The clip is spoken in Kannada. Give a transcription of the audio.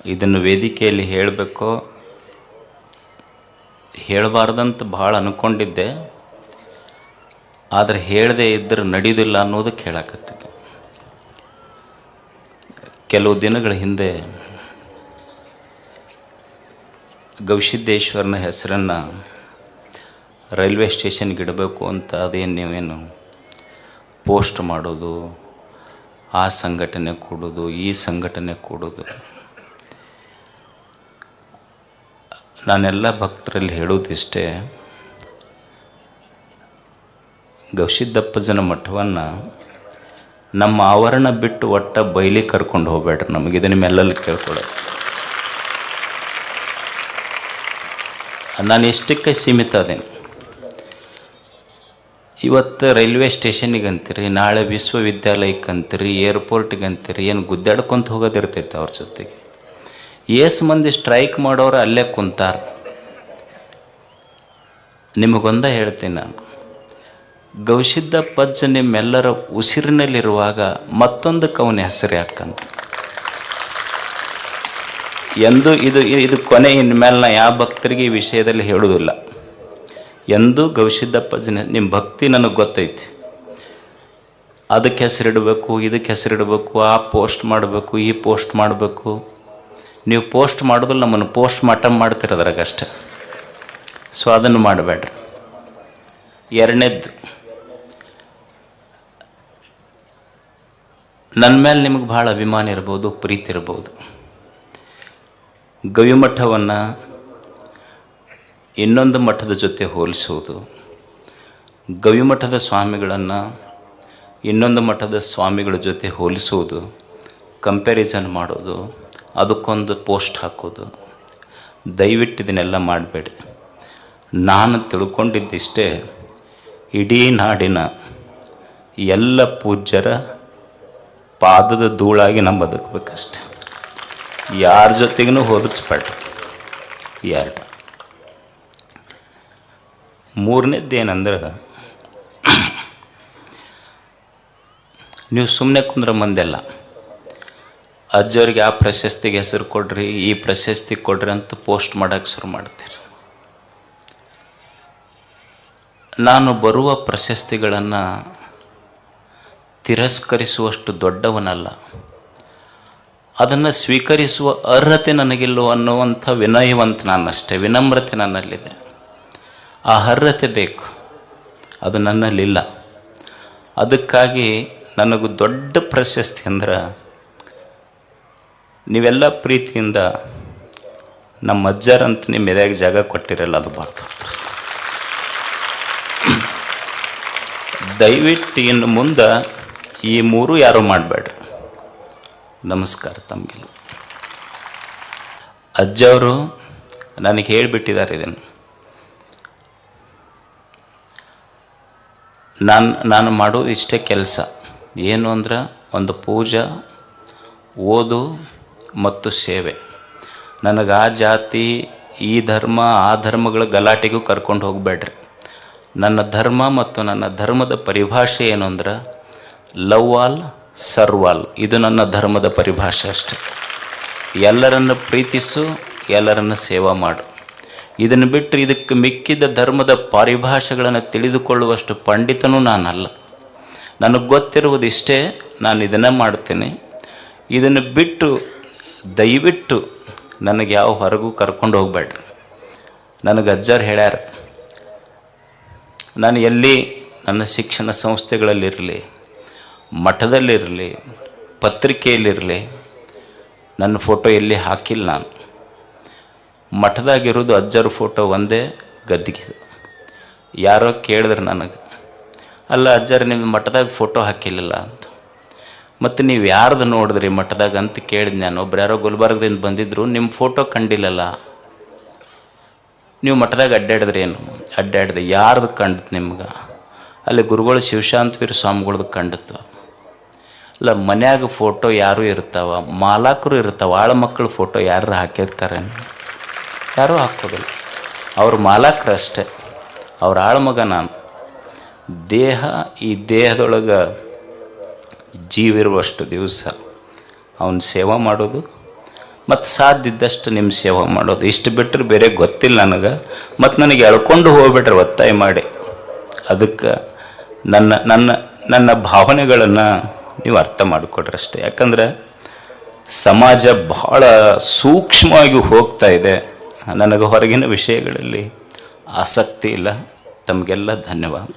ಇದನ್ನು ವೇದಿಕೆಯಲ್ಲಿ ಹೇಳಬೇಕೋ ಹೇಳಬಾರ್ದಂತ ಭಾಳ ಅಂದ್ಕೊಂಡಿದ್ದೆ, ಆದರೆ ಹೇಳದೇ ಇದ್ದರೆ ನಡೆಯೋದಿಲ್ಲ ಅನ್ನೋದಕ್ಕೆ ಹೇಳಕತ್ತಿದ್ದೆ. ಕೆಲವು ದಿನಗಳ ಹಿಂದೆ ಗವಿಸಿದ್ದೇಶ್ವರನ ಹೆಸರನ್ನು ರೈಲ್ವೆ ಸ್ಟೇಷನ್ಗೆ ಇಡಬೇಕು ಅಂತ ಅದೇನು ನೀವೇನು ಪೋಸ್ಟ್ ಮಾಡೋದು, ಆ ಸಂಘಟನೆ ಕೊಡೋದು, ಈ ಸಂಘಟನೆ ಕೊಡೋದು. ನಾನೆಲ್ಲ ಭಕ್ತರಲ್ಲಿ ಹೇಳೋದಿಷ್ಟೇ, ಗವಿಸಿದ್ದಪ್ಪಜ್ಜನ ಮಠವನ್ನು ನಮ್ಮ ಆವರಣ ಬಿಟ್ಟು ಒಟ್ಟ ಬಯಲಿಗೆ ಕರ್ಕೊಂಡು ಹೋಗ್ಬೇಡ್ರಿ. ನಮಗಿದೆ ನಿಮ್ಮೆಲ್ಲಲ್ಲಿ ಕೇಳ್ಕೊಳ್ಳೋದು. ನಾನು ಎಷ್ಟಕ್ಕೆ ಸೀಮಿತ ಅದೇನು. ಇವತ್ತು ರೈಲ್ವೆ ಸ್ಟೇಷನಿಗೆ ಅಂತೀರಿ, ನಾಳೆ ವಿಶ್ವವಿದ್ಯಾಲಯಕ್ಕೆ ಅಂತೀರಿ, ಏರ್ಪೋರ್ಟಿಗೆ ಅಂತೀರಿ, ಏನು ಗುದ್ದಾಡ್ಕೊಂತ ಹೋಗೋದಿರ್ತೈತೆ ಅವ್ರ ಜೊತೆಗೆ. ಏಸು ಮಂದಿ ಸ್ಟ್ರೈಕ್ ಮಾಡೋರು ಅಲ್ಲೇ ಕುಂತಾರ. ನಿಮಗೊಂದ ಹೇಳ್ತೀನಿ ನಾನು, ಗವಿಸಿದ್ದಪ್ಪಜ್ಜ ನಿಮ್ಮೆಲ್ಲರ ಉಸಿರಿನಲ್ಲಿರುವಾಗ ಮತ್ತೊಂದಕ್ಕೆ ಅವನ ಹೆಸರು ಯಾಕಂತ. ಎಂದು ಇದು ಕೊನೆ. ಇನ್ಮೇಲೆ ನಾ ಯಾವ ಭಕ್ತರಿಗೆ ಈ ವಿಷಯದಲ್ಲಿ ಹೇಳೋದಿಲ್ಲ. ಎಂದೂ ಗವಿಸಿದ್ದಪ್ಪಜ್ಜನ ನಿಮ್ಮ ಭಕ್ತಿ ನನಗೆ ಗೊತ್ತೈತಿ. ಅದಕ್ಕೆ ಹೆಸರಿಡಬೇಕು, ಇದಕ್ಕೆ ಹೆಸರಿಡಬೇಕು, ಆ ಪೋಸ್ಟ್ ಮಾಡಬೇಕು, ಈ ಪೋಸ್ಟ್ ಮಾಡಬೇಕು. ನೀವು ಪೋಸ್ಟ್ ಮಾಡೋದಿಲ್ಲ, ನಮ್ಮನ್ನು ಪೋಸ್ಟ್ ಮಾರ್ಟಮ್ ಮಾಡ್ತಿರೋದ್ರಾಗಷ್ಟೆ. ಸೊ ಅದನ್ನು ಮಾಡಬೇಡ್ರಿ. ಎರಡನೇದ್ದು, ನನ್ನ ಮೇಲೆ ನಿಮಗೆ ಭಾಳ ಅಭಿಮಾನ ಇರ್ಬೋದು, ಪ್ರೀತಿ ಇರ್ಬೋದು. ಗವಿಮಠವನ್ನು ಇನ್ನೊಂದು ಮಠದ ಜೊತೆ ಹೋಲಿಸೋದು, ಗವಿಮಠದ ಸ್ವಾಮಿಗಳನ್ನು ಇನ್ನೊಂದು ಮಠದ ಸ್ವಾಮಿಗಳ ಜೊತೆ ಹೋಲಿಸೋದು, ಕಂಪ್ಯಾರಿಸನ್ ಮಾಡೋದು, ಅದಕ್ಕೊಂದು ಪೋಸ್ಟ್ ಹಾಕೋದು, ದಯವಿಟ್ಟು ಇದನ್ನೆಲ್ಲ ಮಾಡಬೇಡಿ. ನಾನು ತಿಳ್ಕೊಂಡಿದ್ದಿಷ್ಟೇ, ಇಡೀ ನಾಡಿನ ಎಲ್ಲ ಪೂಜ್ಯರ ಪಾದದ ಧೂಳಾಗಿ ನಾವು ಬದುಕಬೇಕಷ್ಟೆ. ಯಾರ ಜೊತೆಗೂ ಹೋಲಿಸ್ಬೇಡ್ರಿ. ಎರಡು. ಮೂರನೇದ್ದೇನೆಂದ್ರೆ, ನೀವು ಸುಮ್ಮನೆ ಕುಂದ್ರೆ ಮಂದೆಲ್ಲ ಅಜ್ಜವ್ರಿಗೆ ಆ ಪ್ರಶಸ್ತಿಗೆ ಹೆಸರು ಕೊಡ್ರಿ, ಈ ಪ್ರಶಸ್ತಿ ಕೊಡ್ರಿ ಅಂತ ಪೋಸ್ಟ್ ಮಾಡೋಕ್ಕೆ ಶುರು ಮಾಡ್ತೀರಿ. ನಾನು ಬರುವ ಪ್ರಶಸ್ತಿಗಳನ್ನು ತಿರಸ್ಕರಿಸುವಷ್ಟು ದೊಡ್ಡವನಲ್ಲ, ಅದನ್ನು ಸ್ವೀಕರಿಸುವ ಅರ್ಹತೆ ನನಗಿಲ್ಲೋ ಅನ್ನುವಂಥ ವಿನಯವಂತ ನಾನಷ್ಟೇ. ವಿನಮ್ರತೆ ನನ್ನಲ್ಲಿದೆ. ಆ ಅರ್ಹತೆ ಬೇಕು, ಅದು ನನ್ನಲ್ಲಿಲ್ಲ. ಅದಕ್ಕಾಗಿ ನನಗೂ ದೊಡ್ಡ ಪ್ರಶಸ್ತಿ ಅಂದ್ರೆ, ನೀವೆಲ್ಲ ಪ್ರೀತಿಯಿಂದ ನಮ್ಮ ಅಜ್ಜರಂತ ನಿಮ್ಮ ಎದೆಯಾಗಿ ಜಾಗ ಕೊಟ್ಟಿರಲ್ಲ, ಅದು ಭಾಳ ದೊಡ್ಡ ಪ್ರಶಸ್ತಿ. ದಯವಿಟ್ಟು ಇನ್ನು ಮುಂದೆ ಈ ಮೂರು ಯಾರೂ ಮಾಡಬೇಡ್ರಿ. ನಮಸ್ಕಾರ ತಮಗೆಲ್ಲ. ಅಜ್ಜವರು ನನಗೆ ಹೇಳಿಬಿಟ್ಟಿದ್ದಾರೆ ಇದನ್ನು. ನಾನು ಮಾಡೋದು ಇಷ್ಟೇ ಕೆಲಸ. ಏನು ಅಂದ್ರೆ, ಒಂದು ಪೂಜೆ, ಓದು ಮತ್ತು ಸೇವೆ. ನನಗೆ ಆ ಜಾತಿ, ಈ ಧರ್ಮ, ಆ ಧರ್ಮಗಳ ಗಲಾಟೆಗೂ ಕರ್ಕೊಂಡು ಹೋಗಬೇಡ್ರಿ. ನನ್ನ ಧರ್ಮ ಮತ್ತು ನನ್ನ ಧರ್ಮದ ಪರಿಭಾಷೆ ಏನು ಅಂದ್ರೆ, ಲವ್ ಆಲ್ ಸರ್ವ್ ಆಲ್. ಇದು ನನ್ನ ಧರ್ಮದ ಪರಿಭಾಷೆ ಅಷ್ಟೆ. ಎಲ್ಲರನ್ನು ಪ್ರೀತಿಸು, ಎಲ್ಲರನ್ನು ಸೇವಾ ಮಾಡು. ಇದನ್ನು ಬಿಟ್ಟು ಇದಕ್ಕೆ ಮಿಕ್ಕಿದ ಧರ್ಮದ ಪರಿಭಾಷೆಗಳನ್ನು ತಿಳಿದುಕೊಳ್ಳುವಷ್ಟು ಪಂಡಿತನೂ ನಾನಲ್ಲ. ನನಗೆ ಗೊತ್ತಿರುವುದಿಷ್ಟೇ, ನಾನು ಇದನ್ನು ಮಾಡ್ತೀನಿ. ಇದನ್ನು ಬಿಟ್ಟು ದಯವಿಟ್ಟು ನನಗೆ ಯಾವ ಹೊರಗೂ ಕರ್ಕೊಂಡು ಹೋಗಬೇಡ್ರಿ. ನನಗೆ ಅಜ್ಜರು ಹೇಳ್ಯಾರ, ನಾನು ಎಲ್ಲಿ ನನ್ನ ಶಿಕ್ಷಣ ಸಂಸ್ಥೆಗಳಲ್ಲಿರಲಿ, ಮಠದಲ್ಲಿರಲಿ, ಪತ್ರಿಕೆಯಲ್ಲಿರಲಿ, ನನ್ನ ಫೋಟೋ ಎಲ್ಲಿ ಹಾಕಿಲ್ಲ. ನಾನು ಮಠದಾಗಿರೋದು ಅಜ್ಜರ ಫೋಟೋ ಒಂದೇ ಗದ್ದಿಗೆ. ಯಾರೋ ಕೇಳಿದ್ರೆ ನನಗೆ, ಅಲ್ಲ ಅಜ್ಜರು ನಿಮ್ಮ ಮಠದಾಗ ಫೋಟೋ ಹಾಕಿಲ್ಲ ಅಂತ. ಮತ್ತು ನೀವು ಯಾರ್ದು ನೋಡಿದ್ರಿ ಮಠದಾಗ ಅಂತ ಕೇಳಿದ್ ನಾನು. ಒಬ್ರು ಯಾರೋ ಗುಲ್ಬರ್ಗದಿಂದ ಬಂದಿದ್ದರು, ನಿಮ್ಮ ಫೋಟೋ ಕಂಡಿಲ್ಲಲ್ಲ, ನೀವು ಮಠದಾಗ ಅಡ್ಡಾಡಿದ್ರೇನು? ಅಡ್ಡಾಡ್ದೆ. ಯಾರ್ದು ಕಂಡಿತು ನಿಮ್ಗೆ? ಅಲ್ಲಿ ಗುರುಗಳು ಶಿವಶಾಂತವೀರ ಸ್ವಾಮಿಗಳ್ದು ಕಂಡಿತ್ತು. ಅಲ್ಲ, ಮನ್ಯಾಗ ಫೋಟೋ ಯಾರೂ ಇರ್ತಾವ, ಮಾಲಾಕರು ಇರ್ತಾವೆ, ಆಳ ಮಕ್ಕಳು ಫೋಟೋ ಯಾರು ಹಾಕಿರ್ತಾರೆ? ಯಾರೂ ಹಾಕೋದಿಲ್ಲ. ಅವ್ರ ಮಾಲಾಕರು ಅಷ್ಟೆ, ಅವ್ರ ಆಳ್ಮಗ ನಾನು. ದೇಹ, ಈ ದೇಹದೊಳಗೆ ಜೀವಿರುವಷ್ಟು ದಿವಸ ಅವನ ಸೇವೆ ಮಾಡೋದು, ಮತ್ತು ಸಾಧ್ಯ ಇದ್ದಷ್ಟು ನಿಮ್ಮ ಸೇವೆ ಮಾಡೋದು. ಇಷ್ಟು ಬಿಟ್ಟರೆ ಬೇರೆ ಗೊತ್ತಿಲ್ಲ ನನಗೆ. ಮತ್ತು ನನಗೆ ಎಳ್ಕೊಂಡು ಹೋಗ್ಬಿಟ್ರೆ ಒತ್ತಾಯ ಮಾಡಿ. ಅದಕ್ಕೆ ನನ್ನ ನನ್ನ ನನ್ನ ಭಾವನೆಗಳನ್ನು ನೀವು ಅರ್ಥ ಮಾಡಿಕೊಡ್ರಿ ಅಷ್ಟೇ. ಯಾಕಂದ್ರೆ ಸಮಾಜ ಬಹಳ ಸೂಕ್ಷ್ಮವಾಗಿ ಹೋಗ್ತಾ ಇದೆ. ನನಗೆ ಹೊರಗಿನ ವಿಷಯಗಳಲ್ಲಿ ಆಸಕ್ತಿ ಇಲ್ಲ. ತಮಗೆಲ್ಲ ಧನ್ಯವಾದ.